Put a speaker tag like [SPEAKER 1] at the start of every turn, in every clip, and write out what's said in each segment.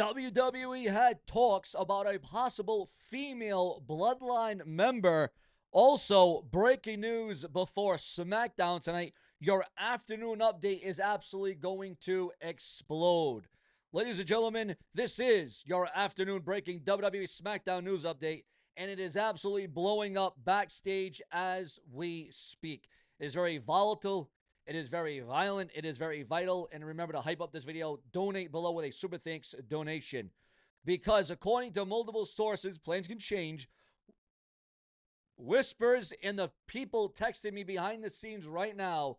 [SPEAKER 1] WWE had talks about a possible female bloodline member. Also, breaking news before SmackDown tonight. Your afternoon update is absolutely going to explode. Ladies and gentlemen, this is your afternoon breaking WWE SmackDown news update, and it is absolutely blowing up backstage as we speak. It is very volatile. It is very violent. It is very vital. And remember to hype up this video. Donate below with a super thanks donation. Because according to multiple sources, plans can change. Whispers and the people texting me behind the scenes right now,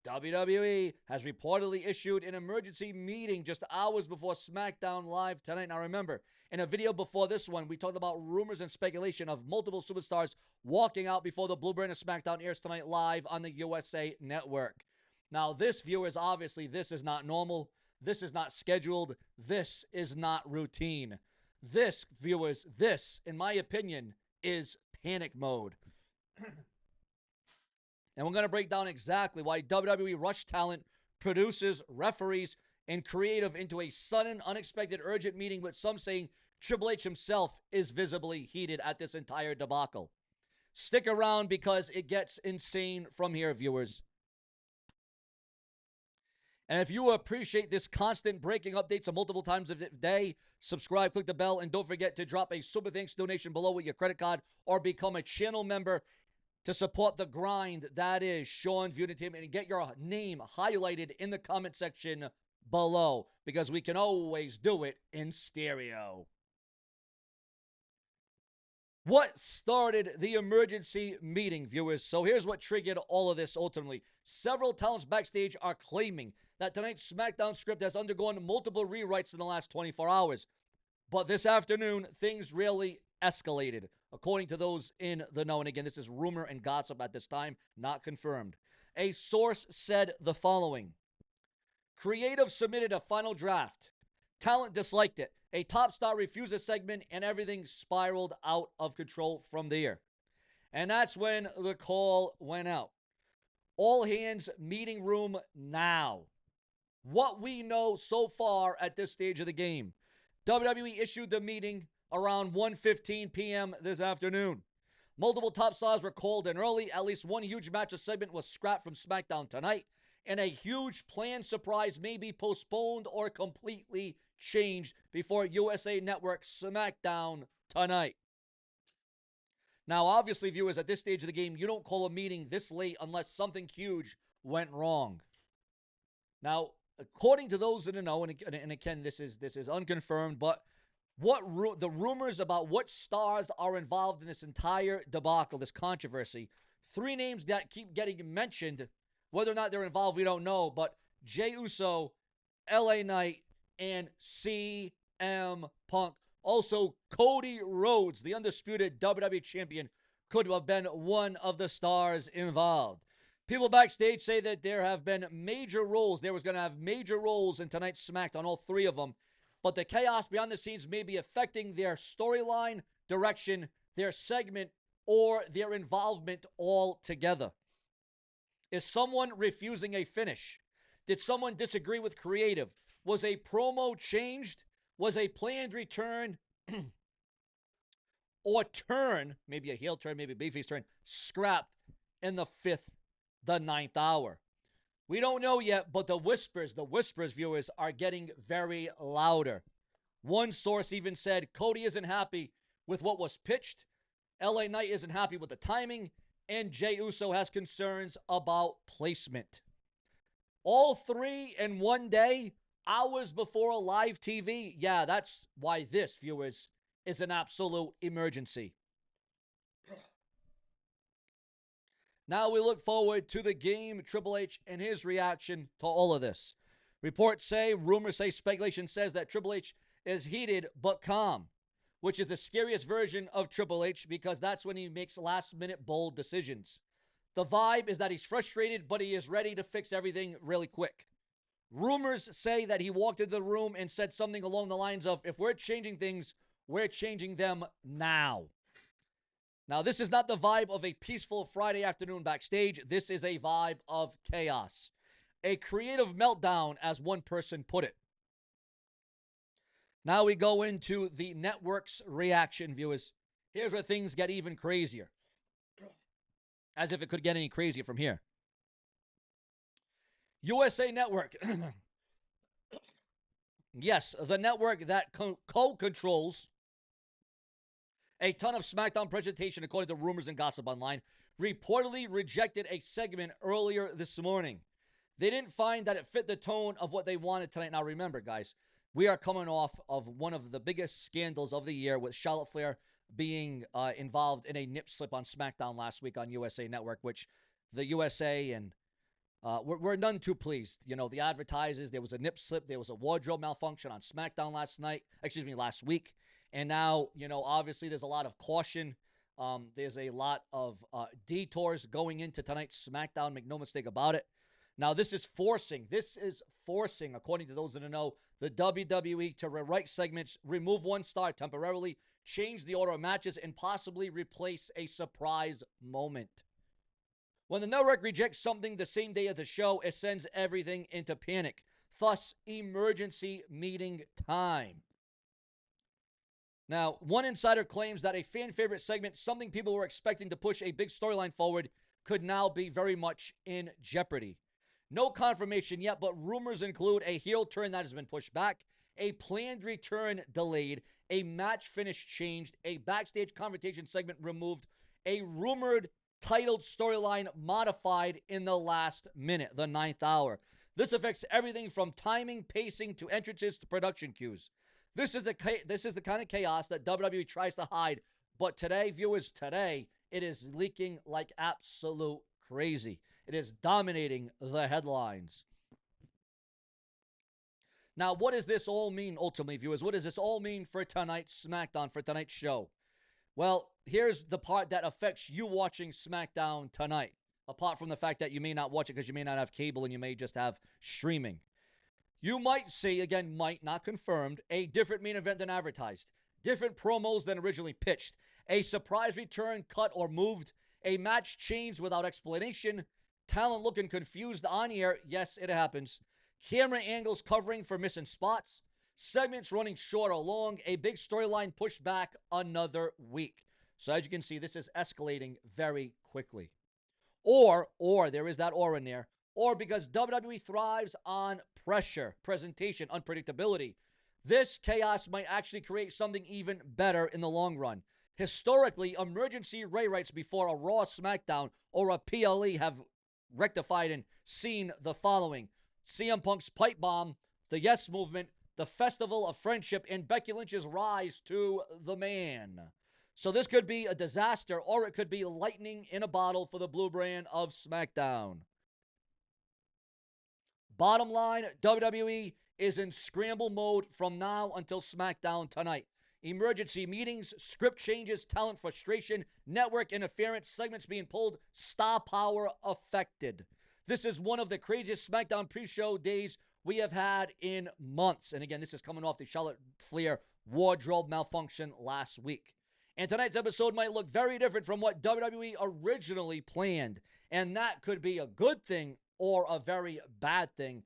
[SPEAKER 1] WWE has reportedly issued an emergency meeting just hours before SmackDown Live tonight. Now remember, in a video before this one, we talked about rumors and speculation of multiple superstars walking out before the Blue Brand of SmackDown airs tonight live on the USA Network. Now this, viewers, obviously this is not normal. This is not scheduled. This is not routine. This, viewers, this, in my opinion, is panic mode. And we're going to break down exactly why WWE rushed talent, producers, referees, and creative into a sudden, unexpected, urgent meeting with some saying Triple H himself is visibly heated at this entire debacle. Stick around because it gets insane from here, viewers. And if you appreciate this constant breaking updates on multiple times a day, subscribe, click the bell, and don't forget to drop a super thanks donation below with your credit card or become a channel member to support the grind that is Sean View Entertainment, and get your name highlighted in the comment section below because we can always do it in stereo. What started the emergency meeting, viewers? So here's what triggered all of this ultimately. Several talents backstage are claiming that tonight's SmackDown script has undergone multiple rewrites in the last 24 hours. But this afternoon, things really escalated, according to those in the know. And again, this is rumor and gossip at this time, not confirmed. A source said the following. Creative submitted a final draft. Talent disliked it. A top star refused a segment, and everything spiraled out of control from there. And that's when the call went out. All hands meeting room now. What we know so far at this stage of the game. WWE issued the meeting around 1:15 p.m. this afternoon. Multiple top stars were called in early. At least one huge match or segment was scrapped from SmackDown tonight. And a huge planned surprise may be postponed or completely changed before USA Network SmackDown tonight. Now, obviously, viewers, at this stage of the game, you don't call a meeting this late unless something huge went wrong. Now, according to those in the know, and again, this is unconfirmed, but the rumors about what stars are involved in this entire debacle, this controversy, three names that keep getting mentioned. Whether or not they're involved, we don't know, but Jey Uso, LA Knight, and CM Punk. Also, Cody Rhodes, the undisputed WWE champion, could have been one of the stars involved. People backstage say that there have been major roles. There was going to have major roles in tonight's SmackDown, all three of them. But the chaos behind the scenes may be affecting their storyline, direction, their segment, or their involvement altogether. Is someone refusing a finish? Did someone disagree with creative? Was a promo changed? Was a planned return or turn, maybe a heel turn, maybe a babyface turn, scrapped in the ninth hour? We don't know yet, but the whispers, viewers, are getting very louder. One source even said Cody isn't happy with what was pitched, LA Knight isn't happy with the timing, and Jey Uso has concerns about placement. All three in one day, hours before live TV. Yeah, that's why this, viewers, is an absolute emergency. Now we look forward to the game, Triple H and his reaction to all of this. Reports say, rumors say, speculation says that Triple H is heated but calm, which is the scariest version of Triple H because that's when he makes last-minute bold decisions. The vibe is that he's frustrated, but he is ready to fix everything really quick. Rumors say that he walked into the room and said something along the lines of, if we're changing things, we're changing them now. Now, this is not the vibe of a peaceful Friday afternoon backstage. This is a vibe of chaos. A creative meltdown, as one person put it. Now we go into the network's reaction, viewers. Here's where things get even crazier. As if it could get any crazier from here. USA Network. Yes, the network that co-controls a ton of SmackDown presentation, according to rumors and gossip online, reportedly rejected a segment earlier this morning. They didn't find that it fit the tone of what they wanted tonight. Now, remember, guys, we are coming off of one of the biggest scandals of the year with Charlotte Flair being involved in a nip slip on SmackDown last week on USA Network, which the USA and we're none too pleased. You know, the advertisers, there was a nip slip, there was a wardrobe malfunction on SmackDown last week. And now, you know, obviously there's a lot of caution. There's a lot of detours going into tonight's SmackDown. Make no mistake about it. Now, this is forcing, according to those that know, the WWE to rewrite segments, remove one star temporarily, change the order of matches, and possibly replace a surprise moment. When the network rejects something the same day of the show, it sends everything into panic. Thus, emergency meeting time. Now, one insider claims that a fan favorite segment, something people were expecting to push a big storyline forward, could now be very much in jeopardy. No confirmation yet, but rumors include a heel turn that has been pushed back, a planned return delayed, a match finish changed, a backstage confrontation segment removed, a rumored titled storyline modified in the last minute, the 9th hour. This affects everything from timing, pacing, to entrances to production cues. This is the kind of chaos that WWE tries to hide, but today, viewers, it is leaking like absolute crazy. It is dominating the headlines. Now, what does this all mean, ultimately, viewers? What does this all mean for tonight's SmackDown, for tonight's show? Well, here's the part that affects you watching SmackDown tonight, apart from the fact that you may not watch it because you may not have cable and you may just have streaming. You might see, again, might not confirmed, a different main event than advertised, different promos than originally pitched, a surprise return cut or moved, a match changed without explanation, talent looking confused on air. Yes, it happens. Camera angles covering for missing spots, segments running short or long, a big storyline pushed back another week. So as you can see, this is escalating very quickly. Or there is that or in there, or because WWE thrives on pressure, presentation, unpredictability, this chaos might actually create something even better in the long run. Historically, emergency rewrites before a Raw, SmackDown, or a PLE have rectified and seen the following: CM Punk's pipe bomb, the Yes Movement, the Festival of Friendship, and Becky Lynch's rise to the man. So this could be a disaster, or it could be lightning in a bottle for the blue brand of SmackDown. Bottom line, WWE is in scramble mode from now until SmackDown tonight. Emergency meetings, script changes, talent frustration, network interference, segments being pulled, star power affected. This is one of the craziest SmackDown pre-show days we have had in months. And again, this is coming off the Charlotte Flair wardrobe malfunction last week. And tonight's episode might look very different from what WWE originally planned. And that could be a good thing or a very bad thing,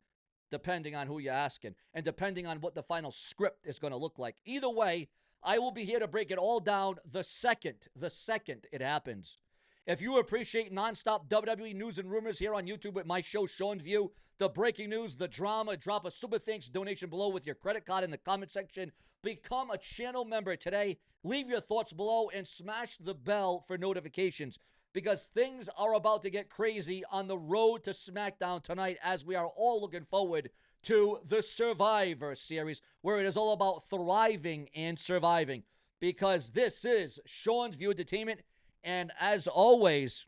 [SPEAKER 1] depending on who you're asking and depending on what the final script is going to look like. Either way, I will be here to break it all down the second it happens. If you appreciate nonstop WWE news and rumors here on YouTube with my show, Sean's View, the breaking news, the drama, drop a super thanks donation below with your credit card in the comment section. Become a channel member today. Leave your thoughts below and smash the bell for notifications, because things are about to get crazy on the road to SmackDown tonight, as we are all looking forward to the Survivor Series, where it is all about thriving and surviving, because this is Sean's View Entertainment. And as always,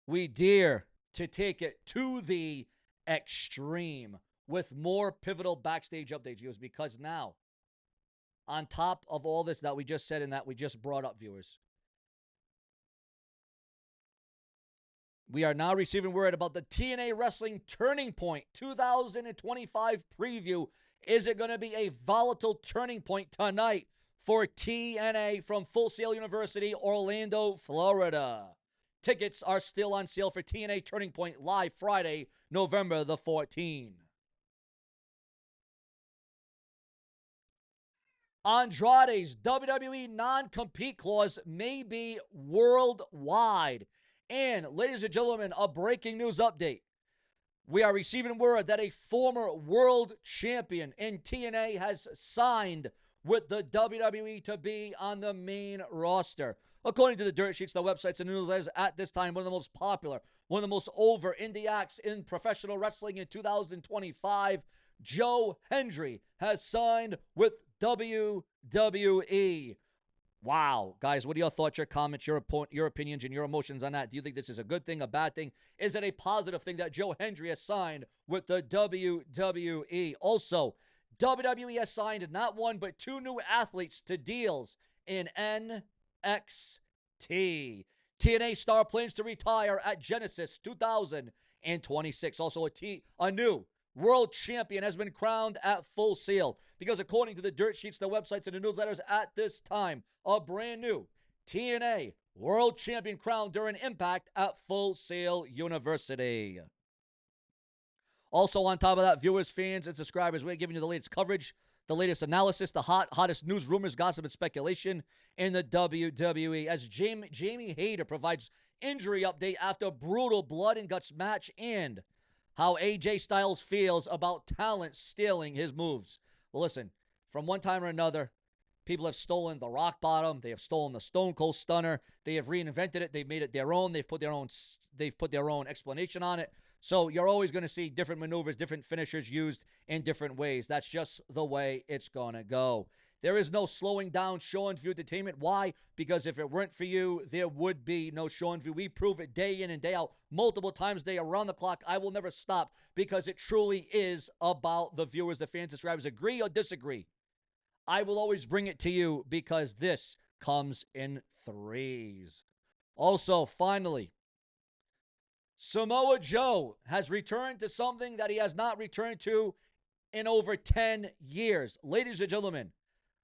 [SPEAKER 1] we dare to take it to the extreme with more pivotal backstage updates, viewers, because now, on top of all this that we just said and that we just brought up, viewers, we are now receiving word about the TNA Wrestling Turning Point 2025 preview. Is it going to be a volatile turning point tonight for TNA from Full Sail University, Orlando, Florida? Tickets are still on sale for TNA Turning Point live Friday, November the 14th. Andrade's WWE non-compete clause may be worldwide. And, ladies and gentlemen, a breaking news update. We are receiving word that a former world champion in TNA has signed with the WWE to be on the main roster. According to the dirt sheets, the websites, and newsletters, at this time, one of the most popular, one of the most over indie acts in professional wrestling in 2025, Joe Hendry has signed with WWE. Wow. Guys, what are your thoughts, your comments, your opinions, and your emotions on that? Do you think this is a good thing, a bad thing? Is it a positive thing that Joe Hendry has signed with the WWE? Also, WWE has signed not one, but two new athletes to deals in NXT. TNA star plans to retire at Genesis 2026. Also, a new world champion has been crowned at Full Sail, because according to the dirt sheets, the websites, and the newsletters, at this time, a brand new TNA world champion crowned during Impact at Full Sail University. Also, on top of that, viewers, fans, and subscribers, we're giving you the latest coverage, the latest analysis, the hottest news, rumors, gossip, and speculation in the WWE, as Jamie Hayter provides injury update after brutal blood and guts match, and how AJ Styles feels about talent stealing his moves. Well, listen, from one time or another, people have stolen the Rock Bottom. They have stolen the Stone Cold Stunner. They have reinvented it. They've made it their own. They've put their own explanation on it. So you're always going to see different maneuvers, different finishers used in different ways. That's just the way it's going to go. There is no slowing down Sean View Entertainment. Why? Because if it weren't for you, there would be no Sean View. We prove it day in and day out, multiple times a day, around the clock. I will never stop, because it truly is about the viewers, the fans, subscribers. Agree or disagree, I will always bring it to you, because this comes in threes. Also, finally, Samoa Joe has returned to something that he has not returned to in over 10 years. Ladies and gentlemen,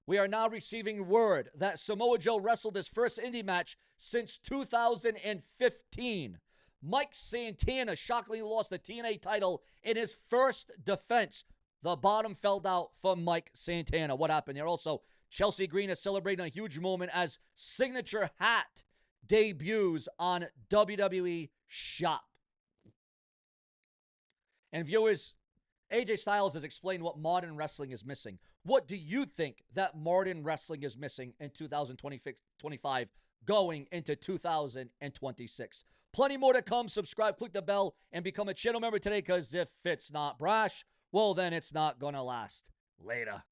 [SPEAKER 1] we are now receiving word that Samoa Joe wrestled his first indie match since 2015. Mike Santana shockingly lost the TNA title in his first defense. The bottom fell out for Mike Santana. What happened there? Also, Chelsea Green is celebrating a huge moment as signature hat debuts on WWE Shop. And viewers, AJ Styles has explained what modern wrestling is missing. What do you think that modern wrestling is missing in 2025 going into 2026? Plenty more to come. Subscribe, click the bell, and become a channel member today, because if it's not brash, well, then it's not going to last. Later.